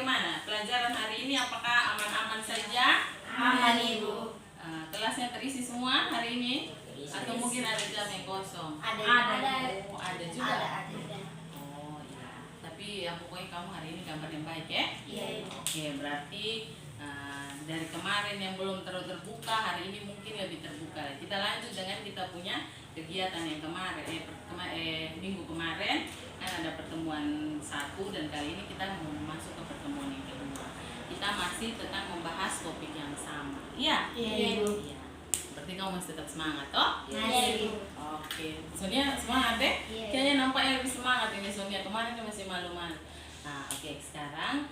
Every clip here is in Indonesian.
bagaimana pelajaran hari ini? Apakah aman-aman saja? Aman, Ibu. Kelasnya terisi semua hari ini? Atau mungkin ada jam yang kosong? Ada. Oh, ada juga. Ada. Oh iya. Tapi yang pokoknya kamu hari ini gambar yang baik ya? Iya, Ibu. Oke, berarti dari kemarin yang belum terlalu terbuka, hari ini mungkin lebih terbuka. Kita lanjut dengan kita punya kegiatan yang kemarin, minggu kemarin kan ada pertemuan 1 dan kali ini kita mau masuk ke pertemuan yang kedua. Kita masih tentang membahas topik yang sama. Iya? Iya, Ibu. Iya. Berarti kamu masih tetap semangat, toh? Iya, Ibu. Oke. Sonia semangat deh? Iya. Kayaknya nampaknya lebih semangat ini Sonia. Kemarin kan masih malu-malu. Nah, oke. Sekarang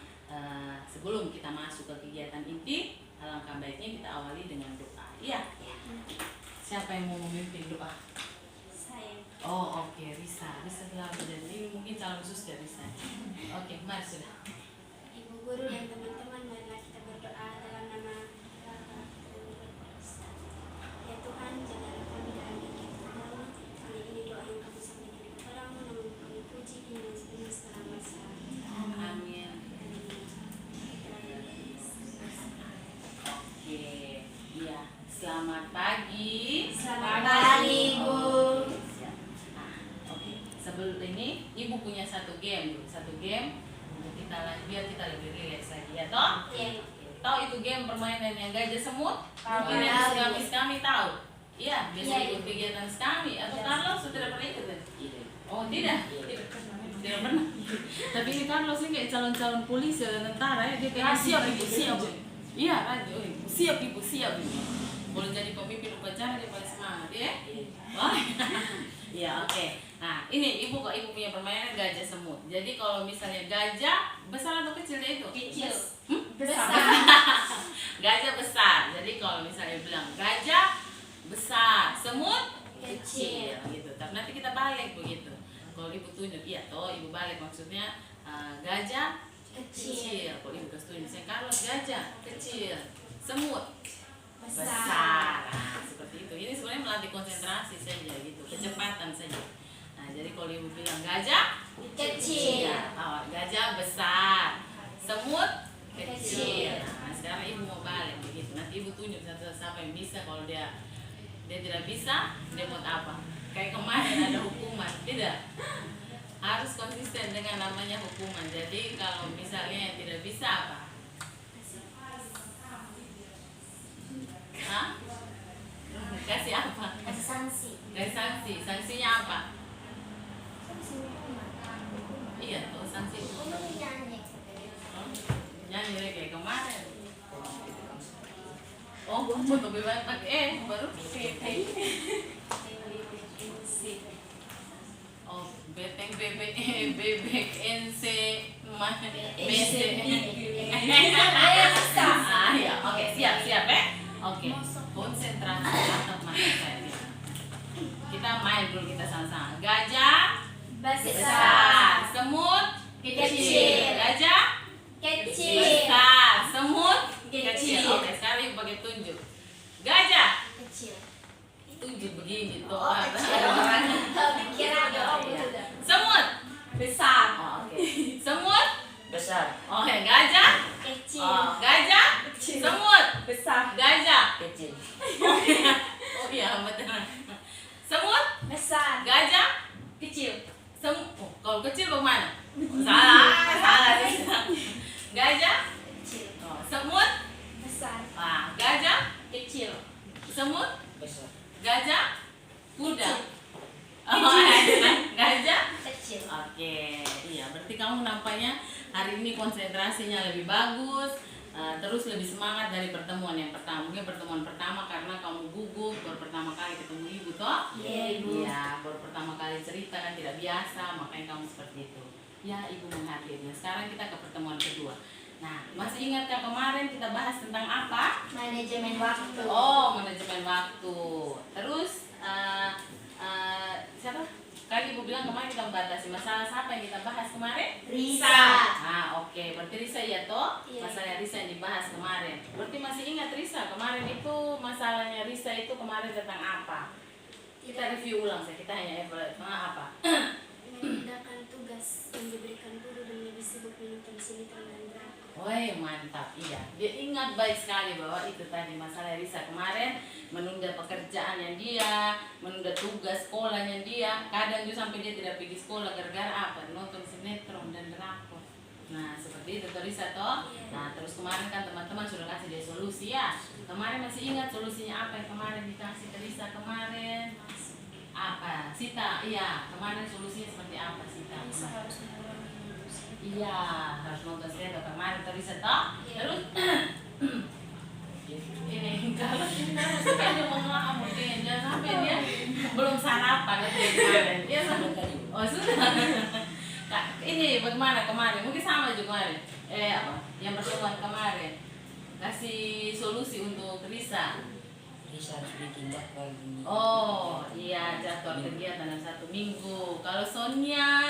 sebelum kita masuk ke kegiatan inti, alangkah baiknya kita awali dengan doa. Iya? Siapa yang mau memimpin doa? Saya. Oh, oke. Risa selalu. Jadi ini mungkin calon khusus dari Risa. Oke, mari sudah. Ibu guru dan teman-teman, marilah kita berdoa dalam nama Allah. Ya Tuhan, janganlah kami dalam diri kepadamu. Kali ini doa yang kami sampaikan kepadamu, namun kami puji kini sekarang masa. Amin. Oke. Iya. Selamat pagi. Selamat pagi, Ibu. Oke. Sebelum ini, Ibu punya satu game untuk kita biar kita lebih rileks lagi ya toh? Iya. Tahu itu game permainan yang gajah semut? Tahu. Mungkin yang kami tahu. Iya, biasa Iya, ikut iya. kegiatan kami. Atau Iya. Carlos sudah pernah ikut? Oh tidak? Tidak pernah. Tapi ini Carlos ini kayak calon-calon polisi dan tentara ya. Dia kayak siap ibu, siap. Iya, radio. Siap ibu, siap. Boleh jadi pemimpin upacara dia paling semangat ya? Wah. Iya, oke. Nah, ini ibu punya permainan gajah semut. Jadi kalau misalnya gajah besar atau kecil dia itu? Kecil. Besar. Gajah besar. Jadi kalau misalnya bilang gajah besar, semut Kecil. gitu. Tapi nanti kita balik begitu. Kalau ibu tunjuk, iya toh ibu balik maksudnya gajah kecil. Kalau ibu kasih tunjuk, misalnya kalau gajah kecil, semut besar. Nah, seperti itu. Ini sebenarnya melatih konsentrasi saja gitu, kecepatan saja. Nah, jadi kalau ibu bilang gajah Kecil. gajah besar, semut kecil. Nah, sekarang ibu mau balik begitu. Nanti ibu tunjuk satu siapa yang bisa. Kalau dia tidak bisa, dia buat apa? Kayak kemarin ada hukuman, tidak? Harus konsisten dengan namanya hukuman. Jadi kalau misalnya yang tidak bisa apa? Hah? Kasih apa? Kasih sanksi. Kasih sanksi. Sanksinya apa? Iya, tuh sanksi. Nyanyi deh kayak kemarin. Oh, foto bebas pakai baru Oh, beteng bebek NC mese. Ya, oke, siap ya. Oke. Konsentrasi tetap mata saya. Kita main dulu kita sama-sama. Gajah besar, semut kecil. Gajah Kecil. besar, semut Kecil. Oke, sekarang ibu pakai tunjuk. Gajah Kecil. tunjuk begini tuh. Oh, kecil. Pikiran dong. Semut Besar. Oh, oke. Semut Besar. oh ya gajah Kecil. oh, gajah semut Besar. gajah Kecil. oh iya betul. Semut Besar. gajah Kecil. kalau kecil bagaimana? Salah gajah Kecil. semut Besar. gajah Kecil. semut Besar. gajah kuda gajah Kecil. oke iya berarti kamu nampaknya hari ini konsentrasinya lebih bagus terus lebih semangat dari pertemuan yang pertama. Mungkin pertemuan pertama karena kamu gugup baru pertama kali ketemu ibu toh? Iya, Ibu. Iya, baru pertama kali cerita kan tidak biasa, makanya kamu seperti itu. Ya, ibu menghargainya. Sekarang kita ke pertemuan kedua. Nah, masih ingatkah kemarin kita bahas tentang apa? Manajemen waktu. Oh, manajemen waktu. Terus siapa? Kali ibu bilang kemarin kita membatasi masalah siapa yang kita bahas kemarin? Risa. Oke. Berarti Risa ya toh? Iya. Masalah Risa yang dibahas kemarin. Berarti masih ingat Risa kemarin itu masalahnya Risa itu kemarin tentang apa? Kita review ulang saja. Kita hanya evaluasi tentang apa? Mengerjakan tugas yang diberikan guru dan lebih sibuk menonton sinetron dan drakor. Woi mantap, iya. Dia ingat baik sekali bahwa itu tadi masalah Risa kemarin menunda pekerjaannya dia, menunda tugas sekolahnya dia. Kadang juga sampai dia tidak pergi sekolah gara-gara apa? Nonton sinetron dan drakor. Nah seperti itu tuh Risa toh. Nah terus kemarin kan teman-teman sudah kasih dia solusi ya. Kemarin masih ingat solusinya apa yang kemarin dikasih ke Risa kemarin? Apa? Sita, iya. Kemarin solusinya seperti apa Sita? Bisa harus mengurangi emosi. Iya, harus nonton sinetron kemarin terus toh. Terus ini kalau suka dia mau ngomong jangan sampai dia belum sarapan itu kemarin. Iya oh sudah. Kak, ini bagaimana kemarin? Mungkin sama juga kemarin. Apa? Yang pertemuan kemarin kasih solusi untuk Risa. Bisa harus bikin jadwal ini. Oh iya jadwal kegiatan dalam 1 minggu. Kalau Sonia.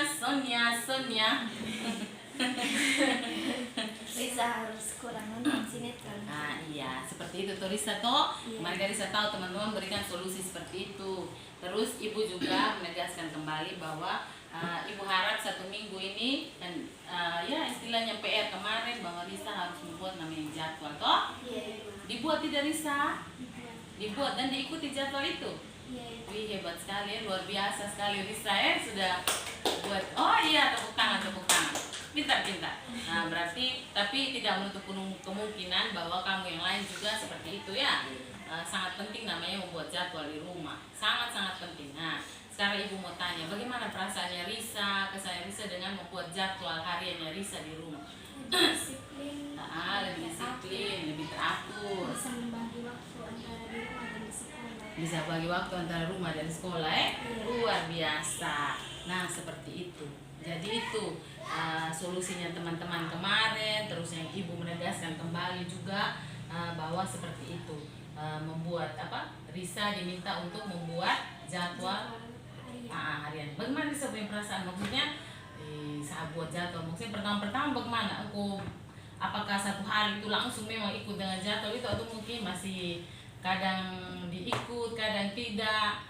Risa harus kurang nonton sinetron. Nah iya seperti itu tuh Risa toh. Iya. Mereka Risa tahu teman-teman berikan solusi seperti itu. Terus ibu juga menegaskan kembali bahwa ibu harap 1 minggu ini dan ya istilahnya PR kemarin bahwa Risa harus membuat namanya jadwal toh. Iya. Dibuat tidak Risa? Dibuat dan diikuti jadwal itu. Iya. Wih hebat sekali ya, luar biasa sekali Risa sudah buat. Oh iya tepuk tangan. Pintar. Nah berarti tapi tidak menutup kemungkinan bahwa kamu yang lain juga seperti itu ya. Sangat penting namanya membuat jadwal di rumah. Sangat penting. Nah sekarang ibu mau tanya bagaimana perasaannya Risa, kesan Risa dengan membuat jadwal hariannya Risa di rumah. Disiplin. Lebih disiplin, lebih teratur. Bisa membagi waktu antara di rumah dan di sekolah. Bisa bagi waktu antara rumah dan sekolah luar biasa. Nah seperti itu. Jadi itu solusinya teman-teman kemarin. Terus yang ibu menegaskan kembali juga bahwa seperti itu membuat apa? Risa diminta untuk membuat jadwal harian. Bagaimana Risa punya perasaan? Maksudnya saat buat jadwal, maksudnya pertama bagaimana? Apakah 1 hari itu langsung memang ikut dengan jadwal itu atau mungkin masih kadang diikut, kadang tidak?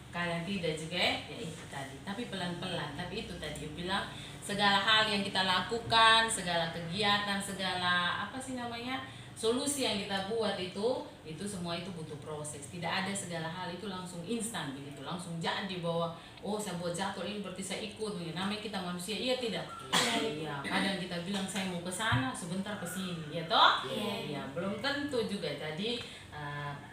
Kadang tidak juga ya itu tadi. Tapi pelan-pelan. Tapi itu tadi eu bilang segala hal yang kita lakukan, segala kegiatan, segala apa sih namanya? Solusi yang kita buat itu semua itu butuh proses. Tidak ada segala hal itu langsung instan begitu, langsung jadi bahwa oh saya buat jadwal ini berarti saya ikut. Namanya kita manusia, iya tidak? Iya. Kadang kita bilang saya mau ke sana, sebentar ke sini, ya toh? Iya. Belum tentu juga. Jadi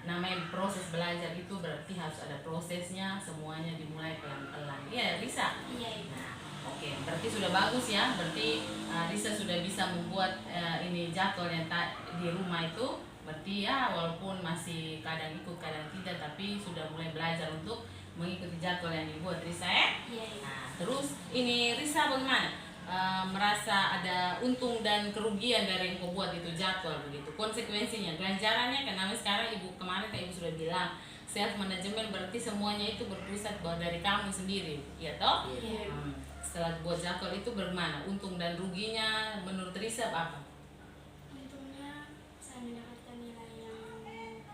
namanya proses belajar itu berarti harus ada prosesnya, semuanya dimulai pelan-pelan. Iya bisa. Nah, oke, berarti sudah bagus ya. Berarti Risa sudah bisa membuat ini jadwal yang di rumah itu. Berarti ya walaupun masih kadang ikut kadang tidak, tapi sudah mulai belajar untuk mengikuti jadwal yang dibuat Risa ya. Nah, terus ini Risa bagaimana? Merasa ada untung dan kerugian dari yang kau buat itu jadwal begitu, konsekuensinya, ganjarannya karena sekarang ibu kemarin kayak ibu sudah bilang self management berarti semuanya itu berpusat bahwa dari kamu sendiri, ya toh? Setelah buat jadwal itu bagaimana untung dan ruginya menurut Risa apa? Untungnya saya mendapatkan nilai yang baik.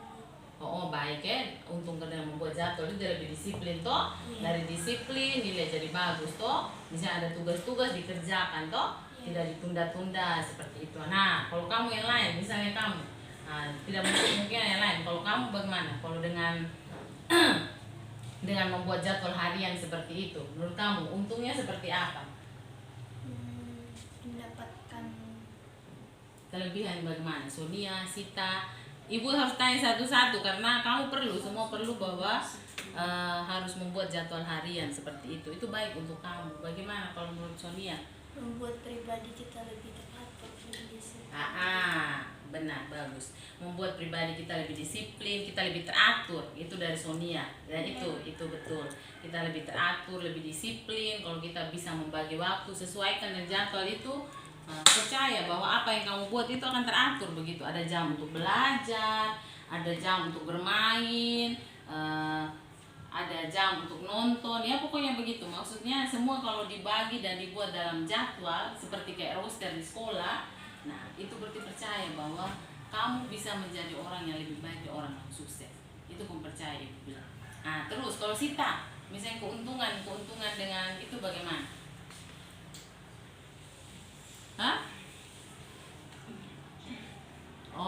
Baik ya, untung karena membuat jadwal itu lebih disiplin toh. Dari disiplin nilai jadi bagus toh. Misalnya ada tugas-tugas dikerjakan toh, tidak ditunda-tunda seperti itu. Nah kalau kamu yang lain, misalnya kamu tidak mungkin yang lain. Kalau kamu bagaimana? Kalau dengan dengan membuat jadwal harian seperti itu, menurut kamu untungnya seperti apa? Mendapatkan Kelebihan bagaimana? Sonia, Sita, ibu harus tanya satu-satu karena kamu semua perlu bahwa harus membuat jadwal harian seperti itu. Itu baik untuk kamu. Bagaimana kalau menurut Sonia? membuat pribadi kita lebih teratur, lebih disiplin. Benar, bagus. Membuat pribadi kita lebih disiplin, kita lebih teratur. Itu dari Sonia. Dan itu betul. Kita lebih teratur, lebih disiplin. Kalau kita bisa membagi waktu sesuaikan dengan jadwal itu, percaya bahwa apa yang kamu buat itu akan teratur begitu. Ada jam untuk belajar, ada jam untuk bermain, ada jam untuk nonton, ya pokoknya begitu. Maksudnya semua kalau dibagi dan dibuat dalam jadwal seperti kayak roster di sekolah, nah itu berarti percaya bahwa kamu bisa menjadi orang yang lebih baik dari orang yang sukses. Itu kamu percaya ibu bilang. Nah terus kalau Sita, misalnya keuntungan dengan itu bagaimana?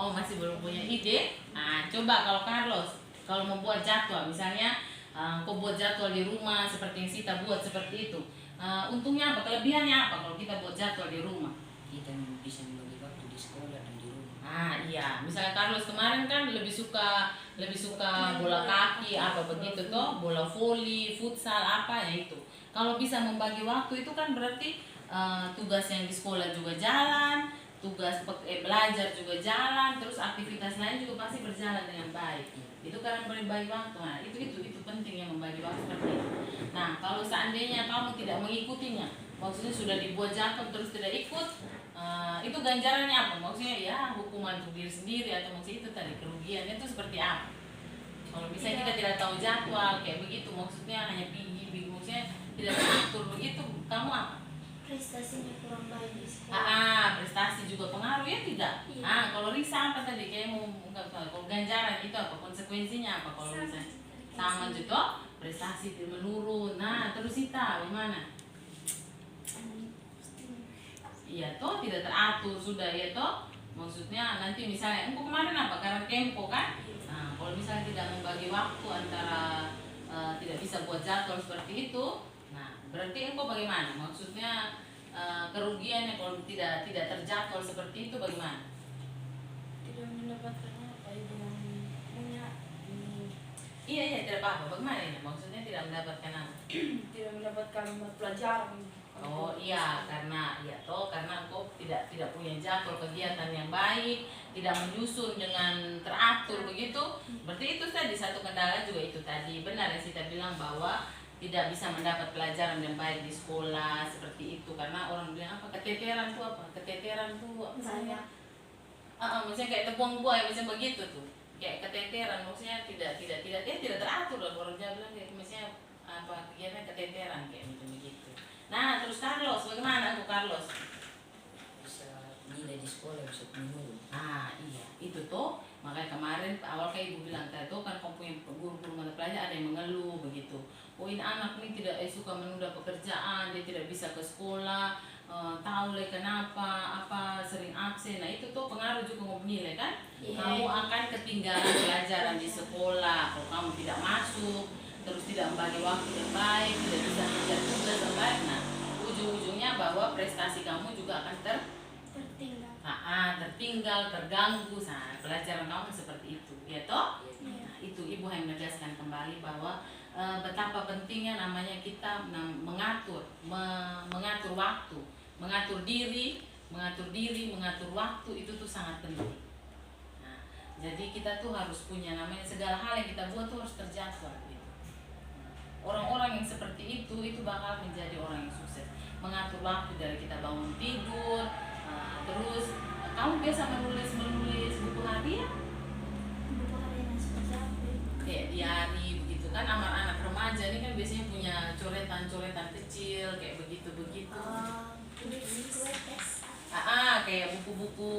Oh, masih belum punya ide? Nah, coba kalau Carlos, kalau mau buat jadwal, misalnya kau buat jadwal di rumah seperti yang Sita buat seperti itu. Untungnya apa? Kelebihannya apa kalau kita buat jadwal di rumah? Kita bisa membagi waktu di sekolah dan di rumah. Iya, misalnya Carlos kemarin kan lebih suka bola kaki apa begitu toh, bola voli, futsal apa ya itu. Kalau bisa membagi waktu itu kan berarti tugas yang di sekolah juga jalan, tugas belajar juga jalan, terus aktivitas lain juga pasti berjalan dengan baik. Itu karena berbagi waktu. Nah, itu pentingnya membagi waktu seperti itu. Nah, kalau seandainya kamu tidak mengikutinya, maksudnya sudah dibuat jadwal terus tidak ikut, itu ganjarannya apa? Maksudnya ya hukuman untuk diri sendiri atau maksudnya itu tadi kerugiannya itu seperti apa? Kalau misalnya kita tidak tahu jadwal kayak begitu, maksudnya hanya pergi, maksudnya tidak teratur begitu, kamu apa? Prestasinya kurang baik di sekolah. Prestasi juga pengaruh ya tidak? Iya. Kalau Risa apa tadi kayak mau kalau ganjaran itu apa? Konsekuensinya apa kalau misalnya sama juga prestasi menurun. Nah, terus Sita bagaimana? Iya toh tidak teratur sudah ya toh, maksudnya nanti misalnya engkau kemarin apa karena tempo kan. Nah, kalau misalnya tidak membagi waktu antara tidak bisa buat jadwal seperti itu, nah berarti engkau bagaimana, maksudnya kerugiannya kalau tidak terjadwal seperti itu bagaimana? Tidak mendapatkan apa ibu yang punya Iya tidak apa-apa, bagaimana ini maksudnya tidak mendapatkan apa? tidak mendapatkan pelajaran. Oh iya, karena engkau tidak punya jadwal kegiatan yang baik, tidak menyusun dengan teratur begitu. Berarti itu tadi satu kendala juga itu tadi. Benar yang Sita bilang bahwa tidak bisa mendapat pelajaran yang baik di sekolah seperti itu karena orang bilang apa keteteran tuh apa? Keteteran tuh Banyak. maksudnya kayak tepung buah macam begitu tuh. Kayak keteteran maksudnya tidak teratur lah orang Jawa bilang kayak misalnya apa kegiatan keteteran kayak begitu. Nah, terus Carlos, bagaimana aku Carlos? Bisa nilai di sekolah bisa menurun. Iya, itu tuh makanya kemarin awal kayak ibu bilang tadi tuh kan kamu punya guru-guru mata pelajaran ada yang mengeluh begitu. Oh ini anak nih tidak suka menunda pekerjaan, dia tidak bisa ke sekolah, tahu lah kenapa, apa sering absen. Nah itu tuh pengaruh juga mau nilai kan? Iya. Kamu akan ketinggalan pelajaran di sekolah kalau kamu tidak masuk, terus tidak membagi waktu yang baik, tidak bisa mengejar tugas yang baik. Nah ujung-ujungnya bahwa prestasi kamu juga akan Tertinggal. tertinggal, terganggu. Nah, pelajaran kamu seperti itu, ya toh? Iya. Nah, itu ibu yang menegaskan kembali bahwa betapa pentingnya namanya kita mengatur waktu, mengatur diri, mengatur waktu itu tuh sangat penting. Nah, jadi kita tuh harus punya namanya segala hal yang kita buat tuh harus terjadwal. Gitu. Orang-orang yang seperti itu bakal menjadi orang yang sukses. Mengatur waktu dari kita bangun tidur. Terus kamu biasa menulis buku harian? Buku harian seperti apa? Kayak diari begitu kan, anak-anak remaja ini kan biasanya punya coretan-coretan kecil kayak begitu. Tulis tes. Kayak buku-buku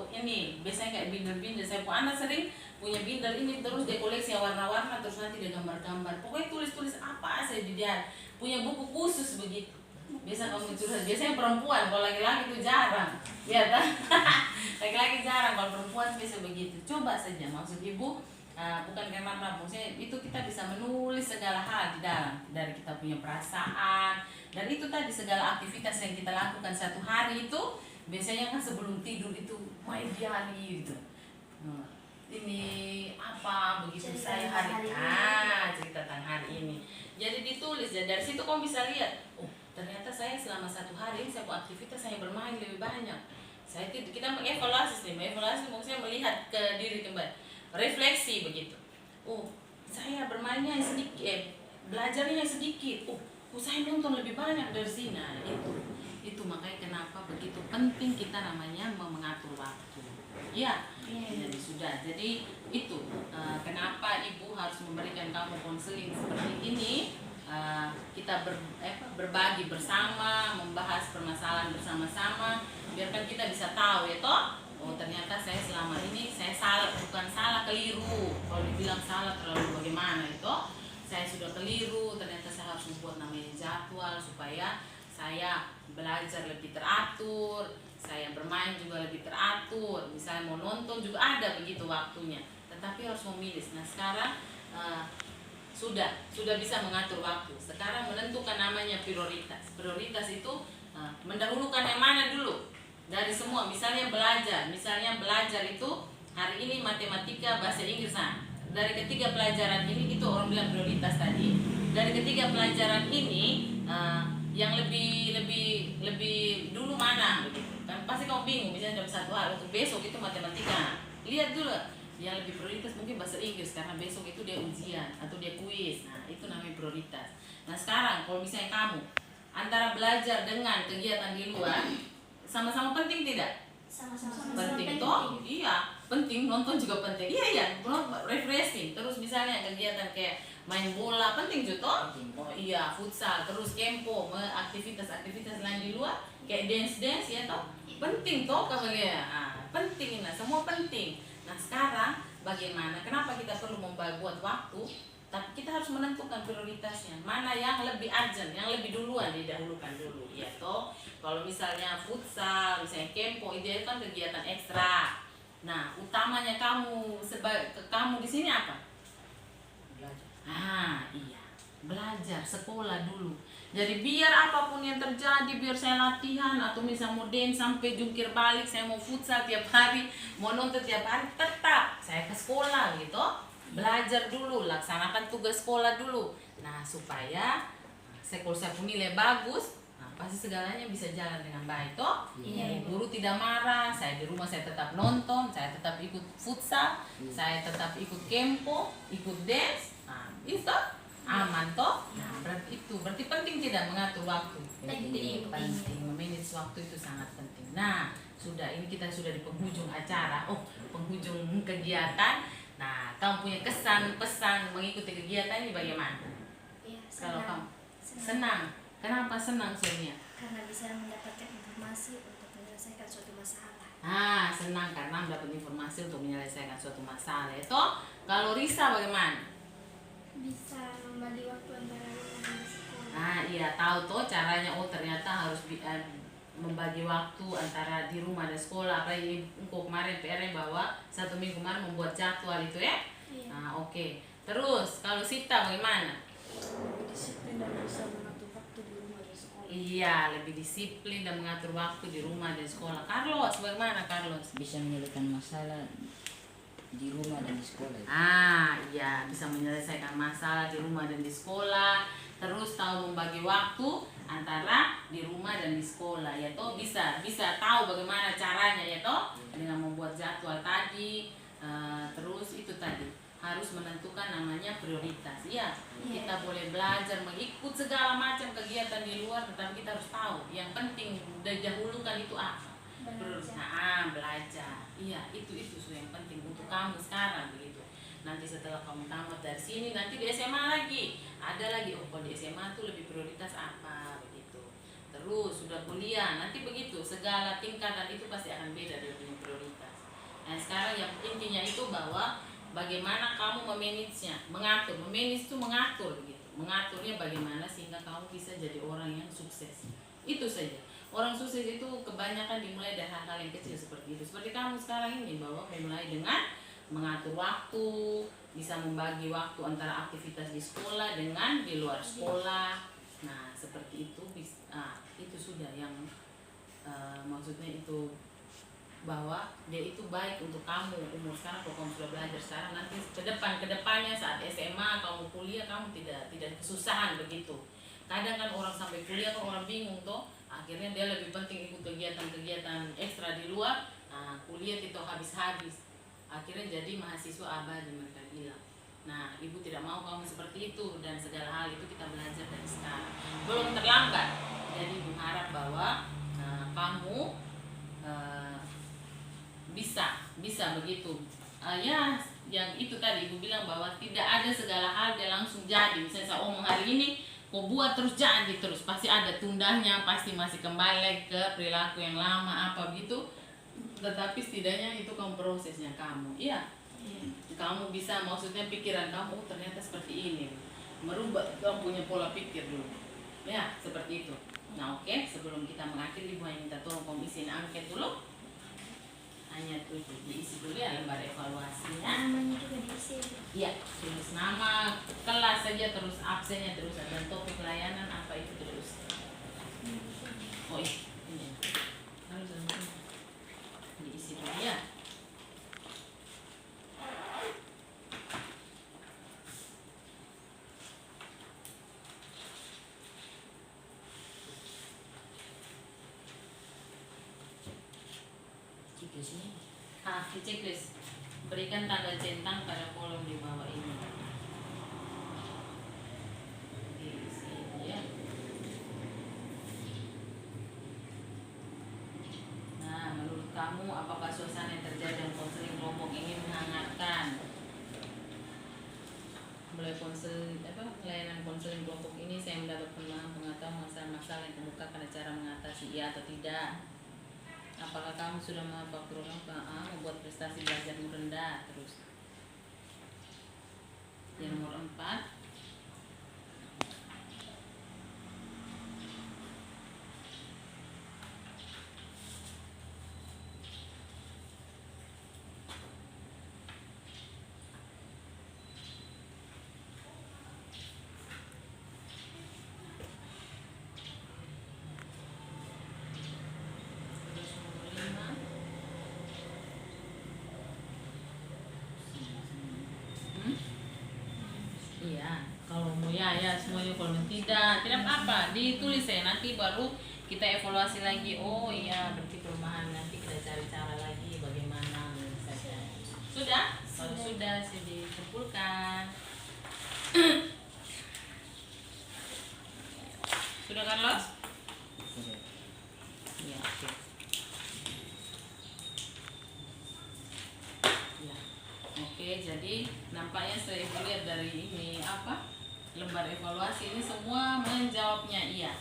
ini biasanya kayak binder-binder. Saya pun anak sering punya binder ini terus dia koleksi warna-warna terus nanti dia gambar-gambar. Pokoknya tulis apa saja di dia. Punya buku khusus begitu. Biasa kamu curhat, biasanya perempuan, kalau laki-laki itu jarang. Lihat kan? Laki-laki jarang, kalau perempuan biasa begitu. Coba saja, maksud ibu bukan karena apa, maksudnya itu kita bisa menulis segala hal di dalam dari kita punya perasaan dan itu tadi segala aktivitas yang kita lakukan satu hari itu biasanya kan sebelum tidur itu main diari gitu. Ini apa begitu Cerita saya hari ini. cerita tentang hari ini. Jadi ditulis dan dari situ kamu bisa lihat, oh ternyata saya selama satu hari ini saya buat aktivitas saya bermain lebih banyak. Kita mengevaluasi maksudnya melihat ke diri kembali, refleksi begitu. Oh saya bermainnya sedikit, belajarnya sedikit. Oh saya nonton lebih banyak dari sini. Nah, itu makanya kenapa begitu penting kita namanya mengatur waktu. Iya. Jadi sudah. Jadi itu kenapa ibu harus memberikan kamu konseling seperti ini. Kita berbagi bersama, membahas permasalahan bersama-sama, biarkan kita bisa tahu ya toh. Oh ternyata saya selama ini saya bukan salah keliru. Kalau dibilang salah terlalu bagaimana itu? Saya sudah keliru. Ternyata saya harus membuat namanya jadwal supaya saya belajar lebih teratur, saya bermain juga lebih teratur, misalnya mau nonton juga ada begitu waktunya, tetapi harus memilih. Nah sekarang sudah bisa mengatur waktu. Sekarang menentukan namanya prioritas. Prioritas itu mendahulukan yang mana dulu dari semua. Misalnya belajar itu hari ini matematika, bahasa Inggris. Nah, dari ketiga pelajaran ini, itu orang bilang prioritas tadi. Dari ketiga pelajaran ini yang lebih dulu mana begitu. Kan pasti kamu bingung, misalnya dalam satu hal untuk besok itu matematika. Lihat dulu yang lebih prioritas mungkin bahasa Inggris karena besok itu dia ujian atau dia kuis. Nah, itu namanya prioritas. Nah, sekarang kalau misalnya kamu antara belajar dengan kegiatan di luar sama-sama penting tidak? Sama-sama Penting toh? Iya, penting. Nonton juga penting. Iya, refreshing. Terus misalnya kegiatan kayak main bola penting juga toh? Oh iya, futsal, terus kempo, aktivitas-aktivitas lain di luar kayak dance ya toh? Penting toh kamu lihat. Nah, penting. Nah, semua penting. Nah sekarang bagaimana? Kenapa kita perlu membuat waktu? Tapi kita harus menentukan prioritasnya. Mana yang lebih urgent, yang lebih duluan didahulukan dulu, ya toh. Kalau misalnya futsal, misalnya kempo, itu kan kegiatan ekstra. Nah, utamanya kamu di sini apa? Belajar. Iya, belajar, sekolah dulu. Jadi biar apapun yang terjadi, biar saya latihan atau misalnya mau dance sampai jungkir balik, saya mau futsal tiap hari, mau nonton tiap hari, tetap saya ke sekolah gitu. Belajar dulu, laksanakan tugas sekolah dulu. Nah, supaya kalau saya punya nilai bagus, nah, pasti segalanya bisa jalan dengan baik toh. Iya. Guru tidak marah, saya di rumah saya tetap nonton, saya tetap ikut futsal, saya tetap ikut kempo, ikut dance. Nah, itu aman toh. Nah, berarti penting tidak mengatur waktu. Penting. Memanage waktu itu sangat penting. Nah, ini kita sudah di penghujung acara. Penghujung kegiatan. Nah, kamu punya kesan pesan mengikuti kegiatan ini bagaimana? Ya, Kalau kamu senang. senang. Kenapa senang Sonia? Karena bisa mendapatkan informasi untuk menyelesaikan suatu masalah. Senang karena mendapat informasi untuk menyelesaikan suatu masalah. Itu kalau Risa bagaimana? Bisa membagi waktu antara rumah dan sekolah. Iya, tahu toh caranya. Ternyata harus membagi waktu antara di rumah dan sekolah. Apalagi engkau kemarin PR bahwa 1 minggu kemarin membuat jadwal itu ya. Iya. Oke. Terus kalau Sita bagaimana? Lebih disiplin dan bisa mengatur waktu di rumah dan sekolah. Iya, lebih disiplin dan mengatur waktu di rumah dan sekolah. Carlos bagaimana Carlos? Bisa menyelesaikan masalah di rumah dan di sekolah. Iya, bisa menyelesaikan masalah di rumah dan di sekolah. Terus tahu membagi waktu antara di rumah dan di sekolah, ya toh. Bisa tahu bagaimana caranya, ya toh, dengan membuat jadwal tadi. Terus itu tadi harus menentukan namanya prioritas. Iya, kita boleh belajar mengikut segala macam kegiatan di luar, tetapi kita harus tahu yang penting didahulukan itu apa. Belajar. Iya, itu yang penting untuk kamu sekarang begitu. Nanti setelah kamu tamat dari sini, nanti di SMA lagi ada lagi. Kalau di SMA tuh lebih prioritas apa begitu. Terus sudah kuliah, nanti begitu. Segala tingkatan itu pasti akan beda dia punya prioritas. Nah sekarang yang intinya itu bahwa bagaimana kamu memanage-nya, memanage itu mengatur begitu. Mengaturnya bagaimana sehingga kamu bisa jadi orang yang sukses. Itu saja. Orang sukses itu kebanyakan dimulai dari hal-hal yang kecil seperti itu. Seperti kamu sekarang ini, bahwa memulai dengan mengatur waktu, bisa membagi waktu antara aktivitas di sekolah dengan di luar sekolah. Nah, seperti itu itu sudah yang maksudnya itu bahwa dia itu baik untuk kamu umur sekarang. Kalau kamu sudah belajar sekarang, nanti kedepannya saat SMA kamu kuliah, kamu tidak kesusahan begitu. Kadang kan orang sampai kuliah kan orang bingung toh, akhirnya dia lebih penting ikut kegiatan-kegiatan ekstra di luar. Nah, kuliah itu habis-habis, akhirnya jadi mahasiswa abadi mereka bilang. Nah, ibu tidak mau kamu seperti itu, dan segala hal itu kita belajar dari sekarang. Belum terlambat. Jadi ibu harap bahwa kamu bisa begitu. Ya, yang itu tadi ibu bilang bahwa tidak ada segala hal dia langsung jadi. Misalnya saya omong hari ini, kau buat terus jadi terus, pasti ada tundahnya, pasti masih kembali lagi ke perilaku yang lama apa gitu. Tetapi setidaknya itu kamu prosesnya kamu. Iya. Kamu bisa, maksudnya pikiran kamu ternyata seperti ini. Merubah kamu punya pola pikir dulu. Ya, seperti itu. Nah oke, sebelum kita mengakhiri Ibu hanya minta tolong komisi angket dulu. Hanya tuh diisi dulu ya lembar evaluasinya. Namanya juga diisi. Iya, tulis nama kelas saja, terus absennya terus, dan topik layanan apa itu terus. Oh iya, ini harus diisi dulu ya. Checklist ini. Di checklist berikan tanda centang pada kolom di bawah ini. Diisi ya. Nah, menurut kamu apakah suasana yang terjadi dalam konseling kelompok ini menghangatkan? Mulai layanan konseling kelompok ini saya mendapat pengetahuan masalah-masalah yang kemukakan, ada cara mengatasi, iya atau tidak? Apakah kamu sudah membuat membuat prestasi belajar rendah terus? Yang nomor 4. Iya, kalau mau ya semuanya, kalau tidak apa, ditulis ya, nanti baru kita evaluasi lagi. Oh iya, berarti perubahan, nanti kita cari cara lagi bagaimana saja. Sudah? Kalau sudah dikumpulkan. Sudah Carlos? Iya, oke. Ya. Oke, jadi nampaknya saya lihat dari ini lembar evaluasi ini semua menjawabnya iya.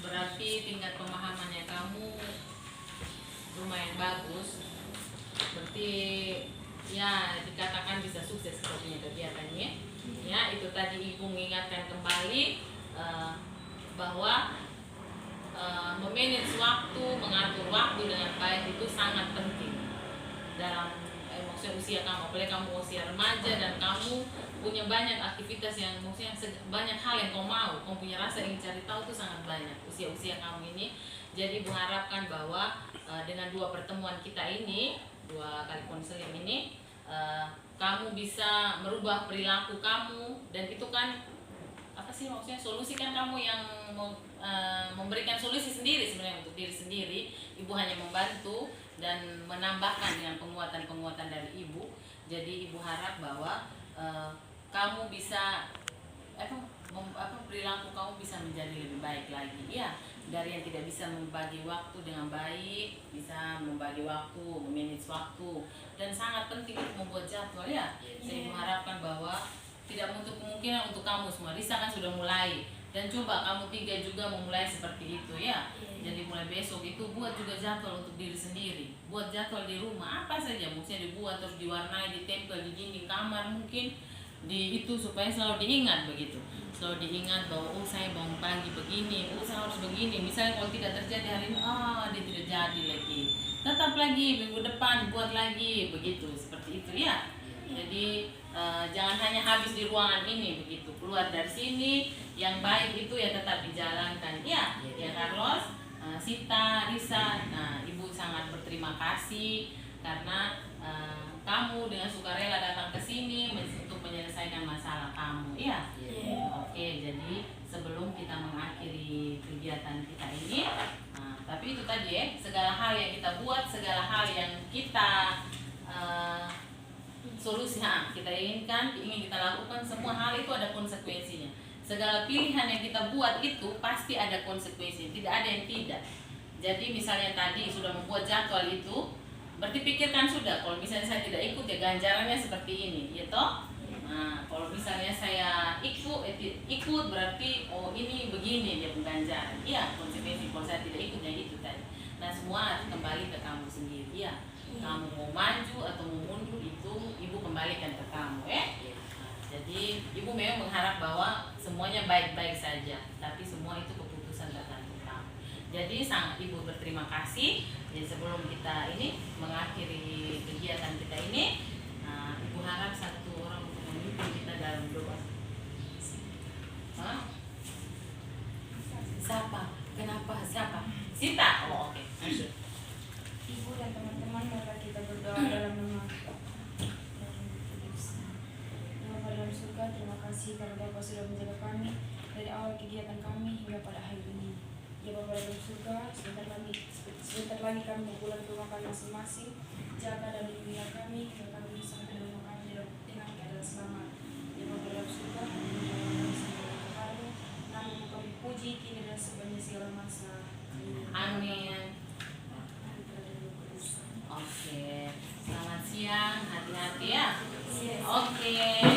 Berarti tingkat pemahamannya kamu lumayan bagus. Berarti ya dikatakan bisa sukses sepertinya kegiatannya. Ya, itu tadi Ibu mengingatkan kembali bahwa memanage waktu, mengatur waktu dengan baik itu sangat penting dalam maksudnya usia kamu, apalagi kamu usia remaja dan kamu punya banyak aktivitas yang maksudnya banyak hal yang kamu punya rasa ingin cari tahu itu sangat banyak usia-usia kamu ini. Jadi mengharapkan bahwa dengan 2 pertemuan kita ini, 2 kali konseling ini, kamu bisa merubah perilaku kamu, dan itu kan apa sih maksudnya, solusi kan kamu yang memberikan solusi sendiri sebenarnya untuk diri sendiri. Ibu hanya membantu dan menambahkan dengan penguatan-penguatan dari Ibu. Jadi Ibu harap bahwa kamu bisa perilaku kamu bisa menjadi lebih baik lagi ya, dari yang tidak bisa membagi waktu dengan baik bisa membagi waktu, memanage waktu, dan sangat penting untuk membuat jadwal ya. Saya mengharapkan bahwa tidak menutup kemungkinan untuk kamu semua. Risa kan sudah mulai, dan coba kamu 3 juga memulai seperti itu ya. Jadi mulai besok itu buat juga jadwal untuk diri sendiri, buat jadwal di rumah apa saja, maksudnya dibuat terus diwarnai, ditempel di dinding kamar mungkin di itu, supaya selalu diingat begitu, selalu diingat bahwa saya bangun pagi begini, saya harus begini. Misalnya kalau tidak terjadi hari ini, dia tidak jadi lagi, tetap lagi minggu depan buat lagi begitu, seperti itu ya. Jadi jangan hanya habis di ruangan ini begitu, keluar dari sini yang baik itu ya tetap dijalankan ya. Ya Carlos, Sita, Risa, nah Ibu sangat berterima kasih karena kamu dengan sukarela datang ke sini untuk menyelesaikan masalah kamu ya. Oke, jadi sebelum kita mengakhiri kegiatan kita ini, tapi itu tadi ya, segala hal yang kita buat, segala hal yang kita solusi kita inginkan, ingin kita lakukan, semua hal itu ada konsekuensinya. Segala pilihan yang kita buat itu pasti ada konsekuensi, tidak ada yang tidak. Jadi misalnya tadi sudah membuat jadwal itu, berarti pikirkan sudah, kalau misalnya saya tidak ikut ya ganjarannya seperti ini, ya toh. Nah, kalau misalnya saya ikut berarti ini begini dia pengganjaran. Iya, konsekuensi kalau saya tidak ikut ya itu tadi. Nah, semua kembali ke kamu sendiri ya. Kamu mau maju atau mau mundur itu Ibu kembalikan ke kamu ya. Jadi Ibu memang mengharap bahwa semuanya baik-baik saja, tapi semua itu keputusan tergantung kamu. Jadi sangat Ibu berterima kasih. Jadi sebelum kita ini mengakhiri kegiatan kita ini, Ibu harap satu orang untuk memimpin kita dalam doa. Hah? Siapa? Kenapa? Siapa? Sita. Oh, oke. Masuk. Ibu dan teman-teman, mari kita berdoa dalam nama Bapa dalam surga. Terima kasih karena Bapak sudah menjaga kami dari awal kegiatan kami hingga pada hari ini. Ya Bapa dalam surga, sebentar lagi kami mau pulang ke rumah kami masing-masing. Jaga dan lindungi kami hingga kami sampai ke rumah kami dengan keadaan selamat. Ya Bapa dalam surga, nama kami puji kini dan sepanjang segala masa. Amin. Oke. Selamat siang. Hati-hati ya. Oke.